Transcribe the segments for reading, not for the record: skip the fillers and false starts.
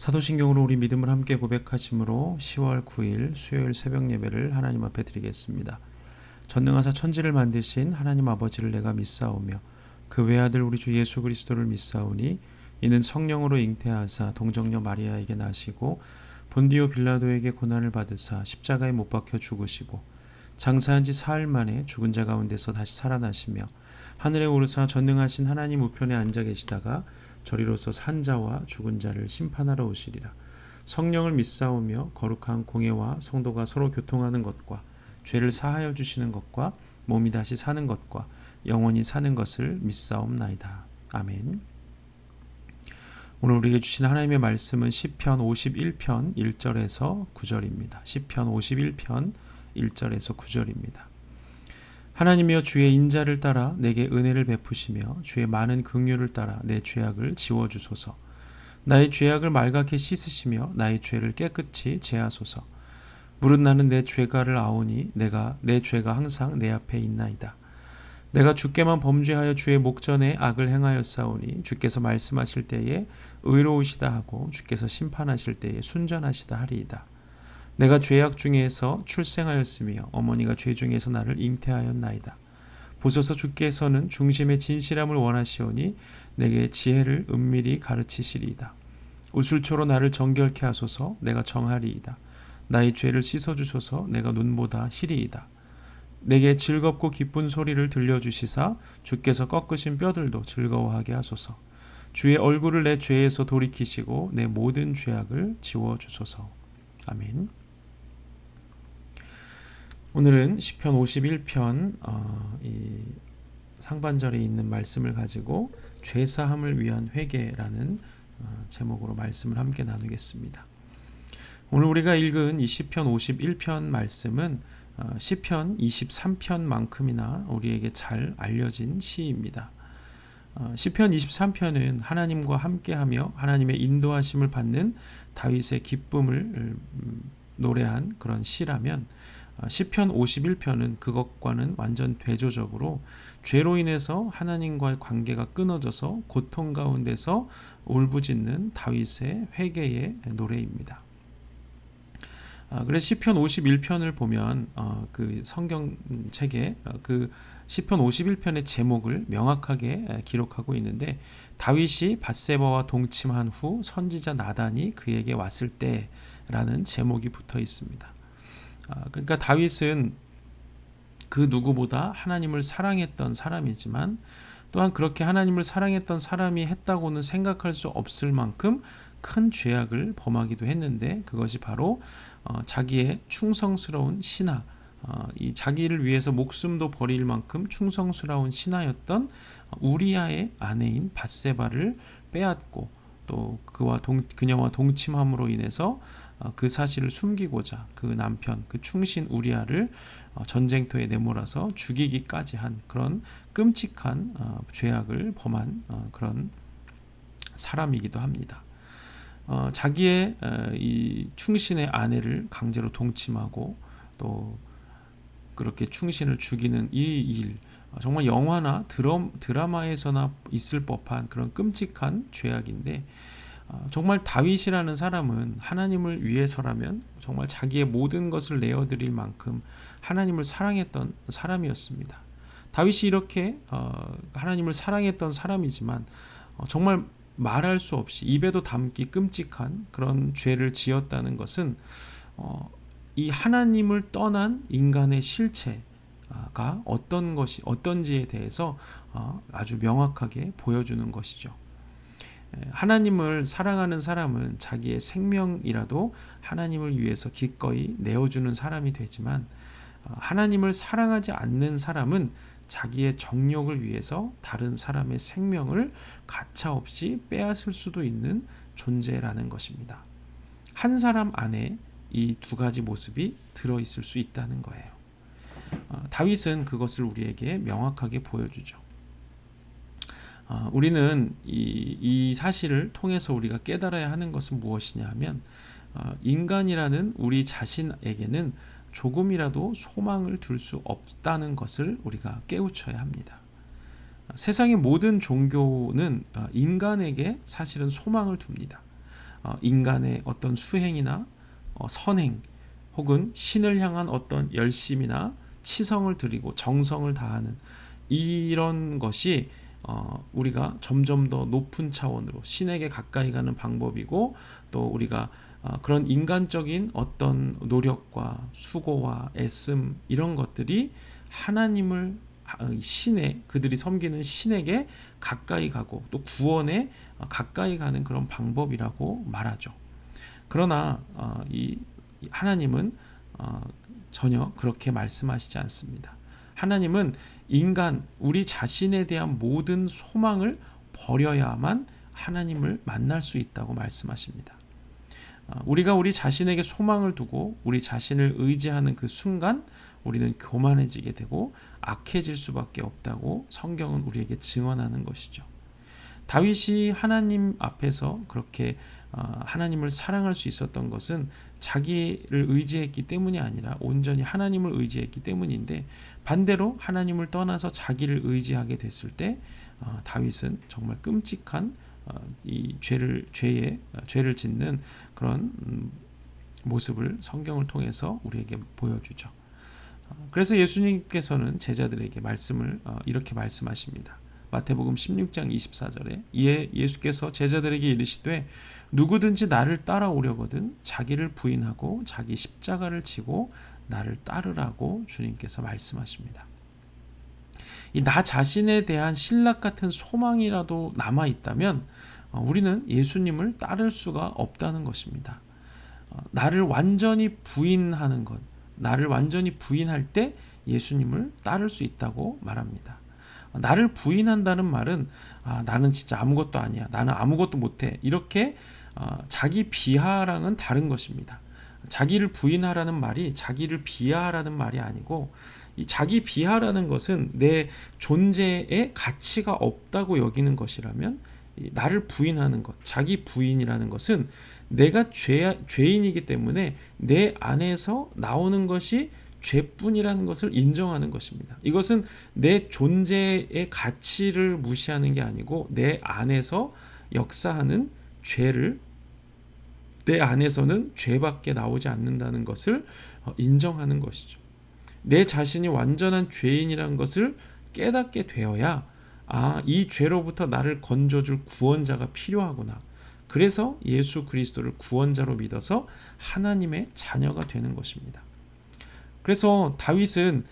사도신경으로 우리 믿음을 함께 고백하심으로 10월 9일 수요일 새벽 예배를 하나님 앞에 드리겠습니다. 전능하사 천지를 만드신 하나님 아버지를 내가 믿사오며 그 외아들 우리 주 예수 그리스도를 믿사오니 이는 성령으로 잉태하사 동정녀 마리아에게 나시고 본디오 빌라도에게 고난을 받으사 십자가에 못 박혀 죽으시고 장사한 지 사흘 만에 죽은 자 가운데서 다시 살아나시며 하늘에 오르사 전능하신 하나님 우편에 앉아 계시다가 저리로서 산 자와 죽은 자를 심판하러 오시리라. 성령을 믿사오며 거룩한 공예와 성도가 서로 교통하는 것과 죄를 사하여 주시는 것과 몸이 다시 사는 것과 영원히 사는 것을 믿사옵나이다. 아멘. 오늘 우리에게 주신 하나님의 말씀은 시편 51편 1절에서 9절입니다. 시편 51편 1절에서 9절입니다. 하나님이여 주의 인자를 따라 내게 은혜를 베푸시며 주의 많은 긍휼을 따라 내 죄악을 지워주소서. 나의 죄악을 말갛게 씻으시며 나의 죄를 깨끗이 제하소서. 무릇 나는 내 죄가를 아오니 내 죄가 항상 내 앞에 있나이다. 내가 주께만 범죄하여 주의 목전에 악을 행하였사오니 주께서 말씀하실 때에 의로우시다 하고 주께서 심판하실 때에 순전하시다 하리이다. 내가 죄악 중에서 출생하였으며 어머니가 죄 중에서 나를 잉태하였나이다. 보소서 주께서는 중심의 진실함을 원하시오니 내게 지혜를 은밀히 가르치시리이다. 우술초로 나를 정결케 하소서. 내가 정하리이다. 나의 죄를 씻어주소서. 내가 눈보다 희리이다. 내게 즐겁고 기쁜 소리를 들려주시사 주께서 꺾으신 뼈들도 즐거워하게 하소서. 주의 얼굴을 내 죄에서 돌이키시고 내 모든 죄악을 지워주소서. 아멘. 오늘은 시편 51편 이 상반절에 있는 말씀을 가지고 죄사함을 위한 회개라는 제목으로 말씀을 함께 나누겠습니다. 오늘 우리가 읽은 이 시편 51편 말씀은 시편 23편만큼이나 우리에게 잘 알려진 시입니다. 시편 23편은 하나님과 함께하며 하나님의 인도하심을 받는 다윗의 기쁨을 노래한 그런 시라면 시편 51편은 그것과는 완전 대조적으로 죄로 인해서 하나님과의 관계가 끊어져서 고통 가운데서 울부짖는 다윗의 회개의 노래입니다. 그래서 시편 51편을 보면 그 성경책에 그 시편 51편의 제목을 명확하게 기록하고 있는데 다윗이 밧세바와 동침한 후 선지자 나단이 그에게 왔을 때라는 제목이 붙어 있습니다. 그러니까 다윗은 그 누구보다 하나님을 사랑했던 사람이지만 또한 그렇게 하나님을 사랑했던 사람이 했다고는 생각할 수 없을 만큼 큰 죄악을 범하기도 했는데 그것이 바로 자기의 충성스러운 신하, 이 자기를 위해서 목숨도 버릴 만큼 충성스러운 신하였던 우리아의 아내인 밧세바를 빼앗고 또 그녀와 동침함으로 인해서 그 사실을 숨기고자 그 남편, 그 충신 우리아를 전쟁터에 내몰아서 죽이기까지 한 그런 끔찍한 죄악을 범한 그런 사람이기도 합니다. 자기의 이 충신의 아내를 강제로 동침하고 또 그렇게 충신을 죽이는 이 일, 정말 영화나 드라마에서나 있을 법한 그런 끔찍한 죄악인데 정말 다윗이라는 사람은 하나님을 위해서라면 정말 자기의 모든 것을 내어드릴 만큼 하나님을 사랑했던 사람이었습니다. 다윗이 이렇게 하나님을 사랑했던 사람이지만 정말 말할 수 없이 입에도 담기 끔찍한 그런 죄를 지었다는 것은 이 하나님을 떠난 인간의 실체가 어떤지에 대해서 아주 명확하게 보여주는 것이죠. 하나님을 사랑하는 사람은 자기의 생명이라도 하나님을 위해서 기꺼이 내어주는 사람이 되지만 하나님을 사랑하지 않는 사람은 자기의 정욕을 위해서 다른 사람의 생명을 가차없이 빼앗을 수도 있는 존재라는 것입니다. 한 사람 안에 이 두 가지 모습이 들어있을 수 있다는 거예요. 다윗은 그것을 우리에게 명확하게 보여주죠. 우리는 이 사실을 통해서 우리가 깨달아야 하는 것은 무엇이냐 하면 인간이라는 우리 자신에게는 조금이라도 소망을 둘 수 없다는 것을 우리가 깨우쳐야 합니다. 세상의 모든 종교는 인간에게 사실은 소망을 둡니다. 인간의 어떤 수행이나 선행 혹은 신을 향한 어떤 열심이나 치성을 드리고 정성을 다하는 이런 것이 우리가 점점 더 높은 차원으로 신에게 가까이 가는 방법이고, 또 우리가 그런 인간적인 어떤 노력과 수고와 애씀 이런 것들이 하나님을 신에 그들이 섬기는 신에게 가까이 가고 또 구원에 가까이 가는 그런 방법이라고 말하죠. 그러나 이 하나님은 전혀 그렇게 말씀하시지 않습니다. 하나님은 인간 우리 자신에 대한 모든 소망을 버려야만 하나님을 만날 수 있다고 말씀하십니다. 우리가 우리 자신에게 소망을 두고 우리 자신을 의지하는 그 순간 우리는 교만해지게 되고 악해질 수밖에 없다고 성경은 우리에게 증언하는 것이죠. 다윗이 하나님 앞에서 그렇게 하나님을 사랑할 수 있었던 것은 자기를 의지했기 때문이 아니라 온전히 하나님을 의지했기 때문인데, 반대로 하나님을 떠나서 자기를 의지하게 됐을 때 다윗은 정말 끔찍한 이 죄를 짓는 그런 모습을 성경을 통해서 우리에게 보여주죠. 그래서 예수님께서는 제자들에게 이렇게 말씀하십니다. 마태복음 16장 24절에 이에 예수께서 제자들에게 이르시되 누구든지 나를 따라오려거든 자기를 부인하고 자기 십자가를 지고 나를 따르라고 주님께서 말씀하십니다. 이 나 자신에 대한 신락 같은 소망이라도 남아 있다면 우리는 예수님을 따를 수가 없다는 것입니다. 나를 완전히 부인하는 것, 나를 완전히 부인할 때 예수님을 따를 수 있다고 말합니다. 나를 부인한다는 말은 나는 진짜 아무것도 아니야, 나는 아무것도 못해, 이렇게 자기 비하랑은 다른 것입니다. 자기를 부인하라는 말이 자기를 비하하라는 말이 아니고, 이 자기 비하라는 것은 내 존재에 가치가 없다고 여기는 것이라면, 나를 부인하는 것, 자기 부인이라는 것은 내가 죄인이기 때문에 내 안에서 나오는 것이 죄뿐이라는 것을 인정하는 것입니다. 이것은 내 존재의 가치를 무시하는 게 아니고 내 안에서 역사하는 죄를, 내 안에서는 죄밖에 나오지 않는다는 것을 인정하는 것이죠. 내 자신이 완전한 죄인이라는 것을 깨닫게 되어야 이 죄로부터 나를 건져줄 구원자가 필요하구나. 그래서 예수 그리스도를 구원자로 믿어서 하나님의 자녀가 되는 것입니다. 그래서 다윗은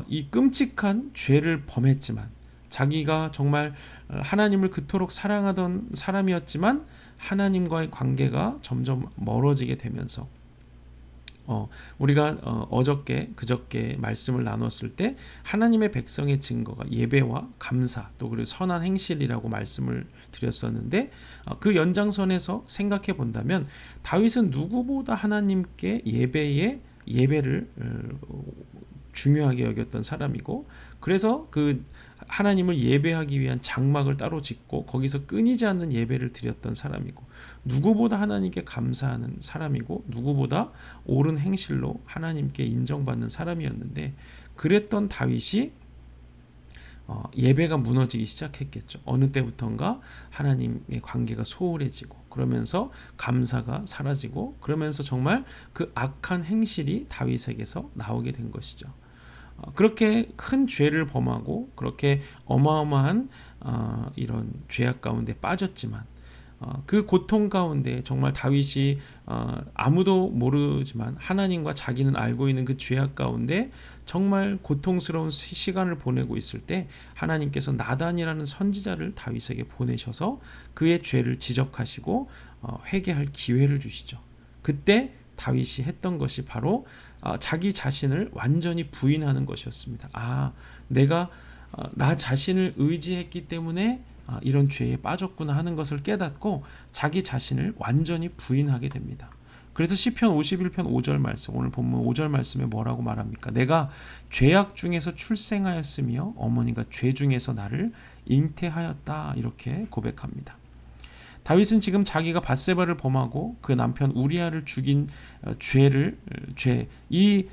이 끔찍한 죄를 범했지만, 자기가 정말 하나님을 그토록 사랑하던 사람이었지만 하나님과의 관계가 점점 멀어지게 되면서 우리가 그저께 말씀을 나눴을 때 하나님의 백성의 증거가 예배와 감사 또 그리고 선한 행실이라고 말씀을 드렸었는데, 그 연장선에서 생각해 본다면 다윗은 누구보다 하나님께 예배를 중요하게 여겼던 사람이고, 그래서 그 하나님을 예배하기 위한 장막을 따로 짓고 거기서 끊이지 않는 예배를 드렸던 사람이고, 누구보다 하나님께 감사하는 사람이고, 누구보다 옳은 행실로 하나님께 인정받는 사람이었는데, 그랬던 다윗이 예배가 무너지기 시작했겠죠. 어느 때부턴가 하나님의 관계가 소홀해지고, 그러면서 감사가 사라지고, 그러면서 정말 그 악한 행실이 다윗에게서 나오게 된 것이죠. 그렇게 큰 죄를 범하고 그렇게 어마어마한 이런 죄악 가운데 빠졌지만, 그 고통 가운데 정말 다윗이 아무도 모르지만 하나님과 자기는 알고 있는 그 죄악 가운데 정말 고통스러운 시간을 보내고 있을 때 하나님께서 나단이라는 선지자를 다윗에게 보내셔서 그의 죄를 지적하시고 회개할 기회를 주시죠. 그때 다윗이 했던 것이 바로 자기 자신을 완전히 부인하는 것이었습니다. 내가 나 자신을 의지했기 때문에 이런 죄에 빠졌구나 하는 것을 깨닫고 자기 자신을 완전히 부인하게 됩니다. 그래서 시편 51편 5절 말씀, 오늘 본문 5절 말씀에 뭐라고 말합니까? 내가 죄악 중에서 출생하였으며 어머니가 죄 중에서 나를 잉태하였다, 이렇게 고백합니다. 다윗은 지금 자기가 밧세바를 범하고 그 남편 우리아를 죽인 이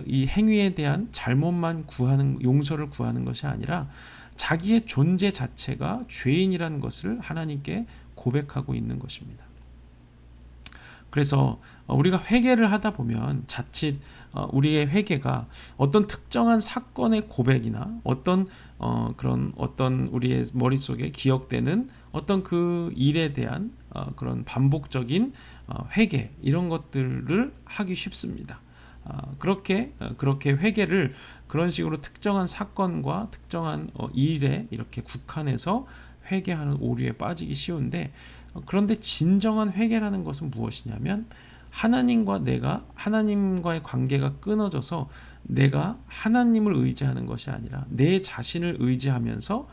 행위에 대한 잘못만 용서를 구하는 것이 아니라 자기의 존재 자체가 죄인이라는 것을 하나님께 고백하고 있는 것입니다. 그래서 우리가 회개를 하다 보면 자칫 우리의 회개가 어떤 특정한 사건의 고백이나 그런 어떤 우리의 머릿속에 기억되는 어떤 그 일에 대한 그런 반복적인 회개 이런 것들을 하기 쉽습니다. 그렇게 회개를 그런 식으로 특정한 사건과 특정한 일에 이렇게 국한해서 회개하는 오류에 빠지기 쉬운데, 그런데 진정한 회개라는 것은 무엇이냐면 하나님과의 관계가 끊어져서 내가 하나님을 의지하는 것이 아니라 내 자신을 의지하면서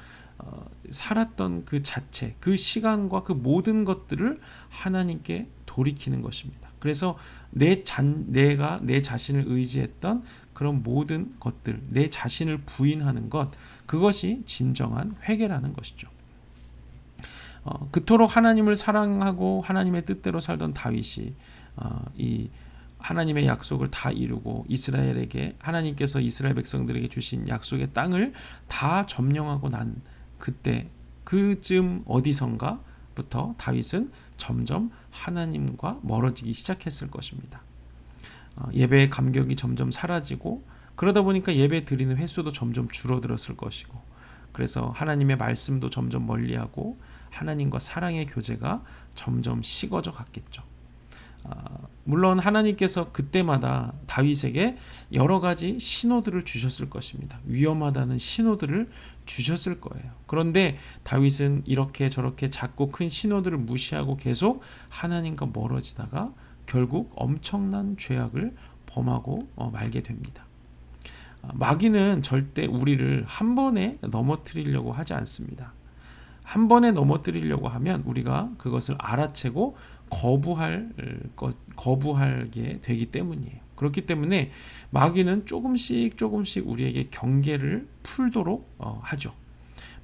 살았던 그 자체, 그 시간과 그 모든 것들을 하나님께 돌이키는 것입니다. 그래서 내가 내 자신을 의지했던 그런 모든 것들, 내 자신을 부인하는 것, 그것이 진정한 회개라는 것이죠. 그토록 하나님을 사랑하고 하나님의 뜻대로 살던 다윗이 이 하나님의 약속을 다 이루고 하나님께서 이스라엘 백성들에게 주신 약속의 땅을 다 점령하고 난 그쯤 어디선가부터 다윗은 점점 하나님과 멀어지기 시작했을 것입니다. 예배의 감격이 점점 사라지고, 그러다 보니까 예배 드리는 횟수도 점점 줄어들었을 것이고, 그래서 하나님의 말씀도 점점 멀리하고 하나님과 사랑의 교제가 점점 식어져 갔겠죠. 물론 하나님께서 그때마다 다윗에게 여러 가지 신호들을 주셨을 것입니다. 위험하다는 신호들을 주셨을 거예요. 그런데 다윗은 이렇게 저렇게 작고 큰 신호들을 무시하고 계속 하나님과 멀어지다가 결국 엄청난 죄악을 범하고 말게 됩니다. 마귀는 절대 우리를 한 번에 넘어뜨리려고 하지 않습니다. 한 번에 넘어뜨리려고 하면 우리가 그것을 알아채고 거부하게 되기 때문이에요. 그렇기 때문에 마귀는 조금씩 우리에게 경계를 풀도록 하죠.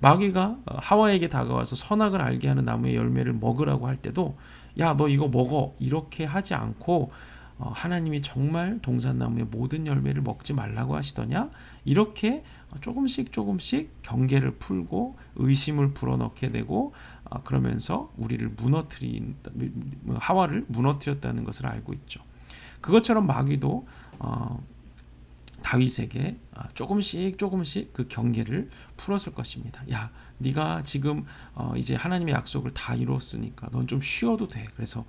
마귀가 하와에게 다가와서 선악을 알게 하는 나무의 열매를 먹으라고 할 때도 야, 너 이거 먹어, 이렇게 하지 않고 하나님이 정말 동산나무의 모든 열매를 먹지 말라고 하시더냐? 이렇게 조금씩 경계를 풀고 의심을 불어넣게 되고, 그러면서 하와를 무너뜨렸다는 것을 알고 있죠. 그것처럼 마귀도 다윗에게 조금씩 그 경계를 풀었을 것입니다. 야, 네가 지금 이제 하나님의 약속을 다 이루었으니까 넌 좀 쉬어도 돼. 그래서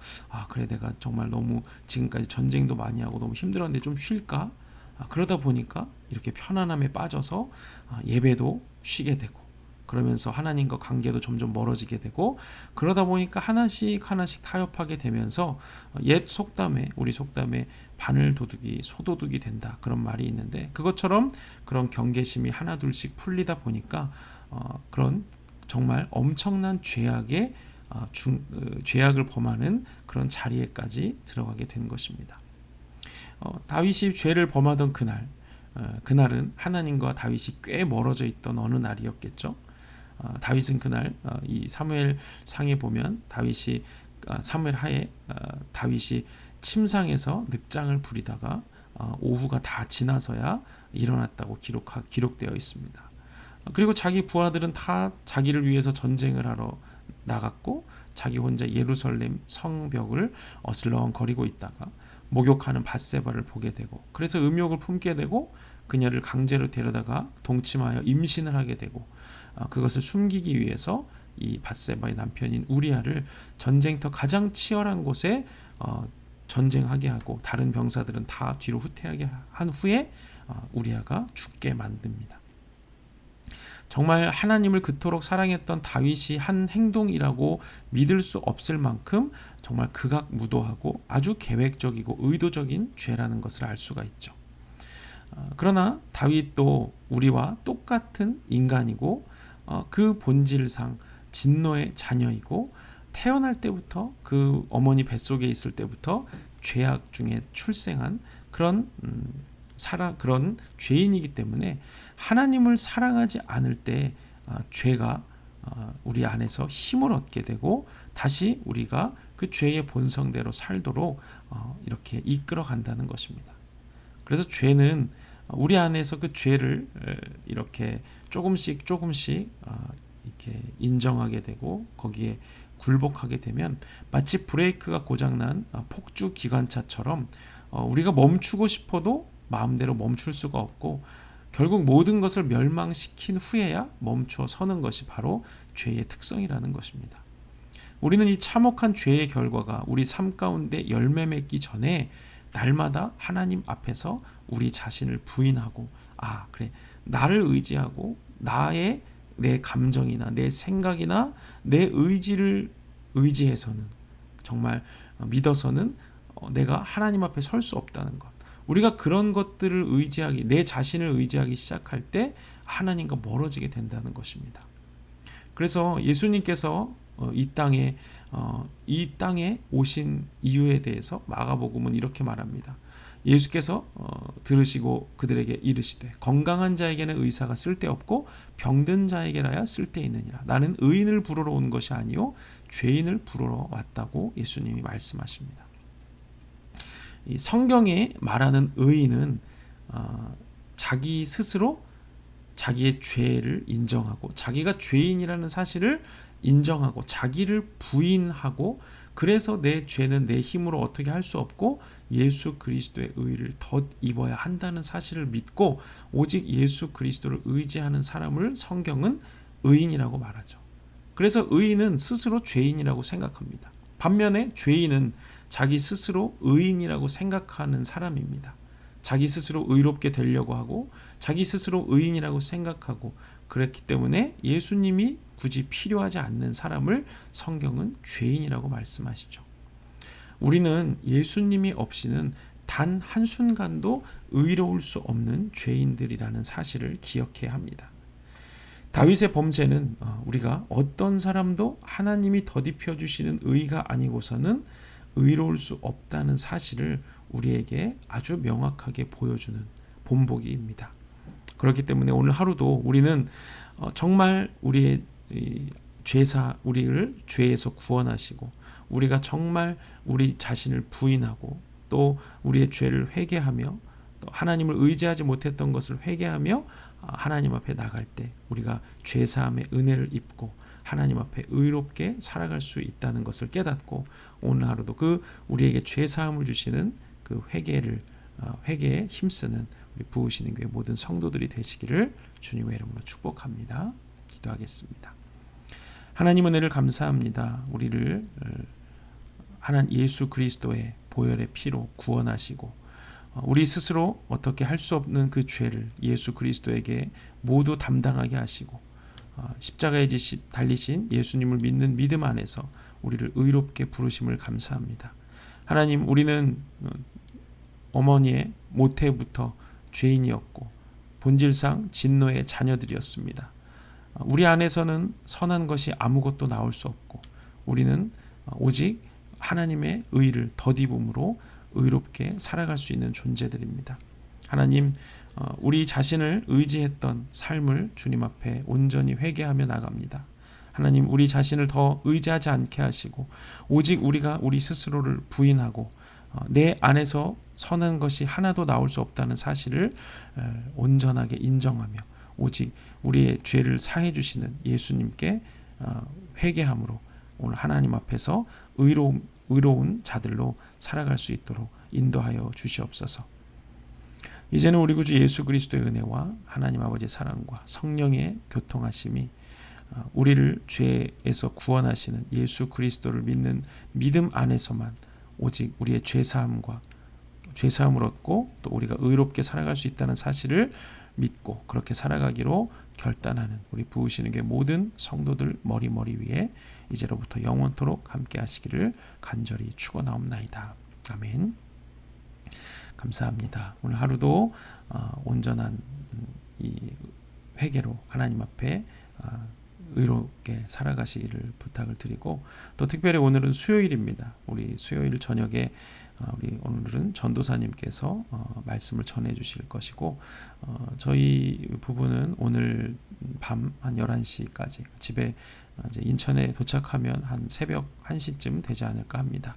그래, 내가 정말 너무 지금까지 전쟁도 많이 하고 너무 힘들었는데 좀 쉴까? 그러다 보니까 이렇게 편안함에 빠져서 예배도 쉬게 되고, 그러면서 하나님과 관계도 점점 멀어지게 되고, 그러다 보니까 하나씩 타협하게 되면서 우리 속담에 바늘 도둑이 소도둑이 된다, 그런 말이 있는데, 그것처럼 그런 경계심이 하나둘씩 풀리다 보니까 그런 정말 엄청난 죄악을 범하는 그런 자리에까지 들어가게 된 것입니다. 다윗이 죄를 범하던 그날은 하나님과 다윗이 꽤 멀어져 있던 어느 날이었겠죠. 다윗은 그날 이 사무엘 상에 보면 사무엘 하에 다윗이 침상에서 늑장을 부리다가 오후가 다 지나서야 일어났다고 기록되어 있습니다. 그리고 자기 부하들은 다 자기를 위해서 전쟁을 하러 나갔고, 자기 혼자 예루살렘 성벽을 어슬렁거리고 있다가 목욕하는 밧세바를 보게 되고, 그래서 음욕을 품게 되고 그녀를 강제로 데려다가 동침하여 임신을 하게 되고, 그것을 숨기기 위해서 이 밧세바의 남편인 우리아를 전쟁터 가장 치열한 곳에 전쟁하게 하고, 다른 병사들은 다 뒤로 후퇴하게 한 후에 우리아가 죽게 만듭니다. 정말 하나님을 그토록 사랑했던 다윗이 한 행동이라고 믿을 수 없을 만큼 정말 극악무도하고 아주 계획적이고 의도적인 죄라는 것을 알 수가 있죠. 그러나 다윗도 우리와 똑같은 인간이고, 그 본질상 진노의 자녀이고, 태어날 때부터 그 어머니 뱃속에 있을 때부터 죄악 중에 출생한 그런 죄인이기 때문에 하나님을 사랑하지 않을 때 죄가 우리 안에서 힘을 얻게 되고, 다시 우리가 그 죄의 본성대로 살도록 이렇게 이끌어 간다는 것입니다. 그래서 죄는 우리 안에서 그 죄를 이렇게 조금씩 이렇게 인정하게 되고, 거기에 굴복하게 되면 마치 브레이크가 고장난 폭주 기관차처럼 우리가 멈추고 싶어도 마음대로 멈출 수가 없고 결국 모든 것을 멸망시킨 후에야 멈추어 서는 것이 바로 죄의 특성이라는 것입니다. 우리는 이 참혹한 죄의 결과가 우리 삶 가운데 열매 맺기 전에 날마다 하나님 앞에서 우리 자신을 부인하고 그래, 나를 의지하고 내 감정이나 내 생각이나 내 의지를 의지해서는 정말 믿어서는 내가 하나님 앞에 설 수 없다는 것. 우리가 그런 것들을 내 자신을 의지하기 시작할 때 하나님과 멀어지게 된다는 것입니다. 그래서 예수님께서 이 땅에 오신 이유에 대해서 마가복음은 이렇게 말합니다. 예수께서 들으시고 그들에게 이르시되 건강한 자에게는 의사가 쓸데없고 병든 자에게라야 쓸데있느니라. 나는 의인을 부르러 온 것이 아니요 죄인을 부르러 왔다고 예수님이 말씀하십니다. 이 성경에 말하는 의인은 자기 스스로 자기의 죄를 인정하고 자기가 죄인이라는 사실을 인정하고 자기를 부인하고 그래서 내 죄는 내 힘으로 어떻게 할 수 없고 예수 그리스도의 의를 덧입어야 한다는 사실을 믿고 오직 예수 그리스도를 의지하는 사람을 성경은 의인이라고 말하죠. 그래서 의인은 스스로 죄인이라고 생각합니다. 반면에 죄인은 자기 스스로 의인이라고 생각하는 사람입니다. 자기 스스로 의롭게 되려고 하고 자기 스스로 의인이라고 생각하고 그렇기 때문에 예수님이 굳이 필요하지 않는 사람을 성경은 죄인이라고 말씀하시죠. 우리는 예수님이 없이는 단 한순간도 의로울 수 없는 죄인들이라는 사실을 기억해야 합니다. 다윗의 범죄는 우리가 어떤 사람도 하나님이 덧입혀 주시는 의가 아니고서는 의로울 수 없다는 사실을 우리에게 아주 명확하게 보여주는 본보기입니다. 그렇기 때문에 오늘 하루도 우리는 정말 우리의 우리를 죄에서 구원하시고 우리가 정말 우리 자신을 부인하고 또 우리의 죄를 회개하며 또 하나님을 의지하지 못했던 것을 회개하며 하나님 앞에 나갈 때 우리가 죄사함의 은혜를 입고 하나님 앞에 의롭게 살아갈 수 있다는 것을 깨닫고 오늘 하루도 그 우리에게 죄사함을 주시는 그 회개에 힘쓰는 우리 부으시는 교회 모든 성도들이 되시기를 주님의 이름으로 축복합니다. 기도하겠습니다. 하나님 은혜를 감사합니다. 우리를 예수 그리스도의 보혈의 피로 구원하시고 우리 스스로 어떻게 할 수 없는 그 죄를 예수 그리스도에게 모두 담당하게 하시고 십자가에 달리신 예수님을 믿는 믿음 안에서 우리를 의롭게 부르심을 감사합니다. 하나님, 우리는 어머니의 모태부터 죄인이었고 본질상 진노의 자녀들이었습니다. 우리 안에서는 선한 것이 아무것도 나올 수 없고 우리는 오직 하나님의 의를 덧입음으로 의롭게 살아갈 수 있는 존재들입니다. 하나님, 우리 자신을 의지했던 삶을 주님 앞에 온전히 회개하며 나갑니다. 하나님, 우리 자신을 더 의지하지 않게 하시고 오직 우리가 우리 스스로를 부인하고 내 안에서 선한 것이 하나도 나올 수 없다는 사실을 온전하게 인정하며 오직 우리의 죄를 사해 주시는 예수님께 회개함으로 오늘 하나님 앞에서 의로운 자들로 살아갈 수 있도록 인도하여 주시옵소서. 이제는 우리 구주 예수 그리스도의 은혜와 하나님 아버지의 사랑과 성령의 교통하심이 우리를 죄에서 구원하시는 예수 그리스도를 믿는 믿음 안에서만 오직 우리의 죄사함을 얻고 또 우리가 의롭게 살아갈 수 있다는 사실을 믿고 그렇게 살아가기로 결단하는 우리 부으시는 게 모든 성도들 머리 위에 이제로부터 영원토록 함께 하시기를 간절히 축원하옵나이다. 아멘. 감사합니다. 오늘 하루도 온전한 이 회개로 하나님 앞에 의롭게 살아가시기를 부탁을 드리고 또 특별히 오늘은 수요일입니다. 우리 수요일 저녁에 오늘은 전도사님께서 말씀을 전해 주실 것이고 저희 부부는 오늘 밤 한 11시까지 집에 이제 인천에 도착하면 한 새벽 1시쯤 되지 않을까 합니다.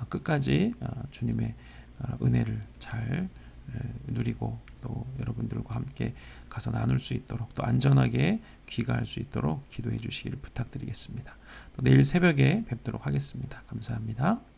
끝까지 주님의 은혜를 잘 누리고 또 여러분들과 함께 가서 나눌 수 있도록 또 안전하게 귀가할 수 있도록 기도해 주시기를 부탁드리겠습니다. 또 내일 새벽에 뵙도록 하겠습니다. 감사합니다.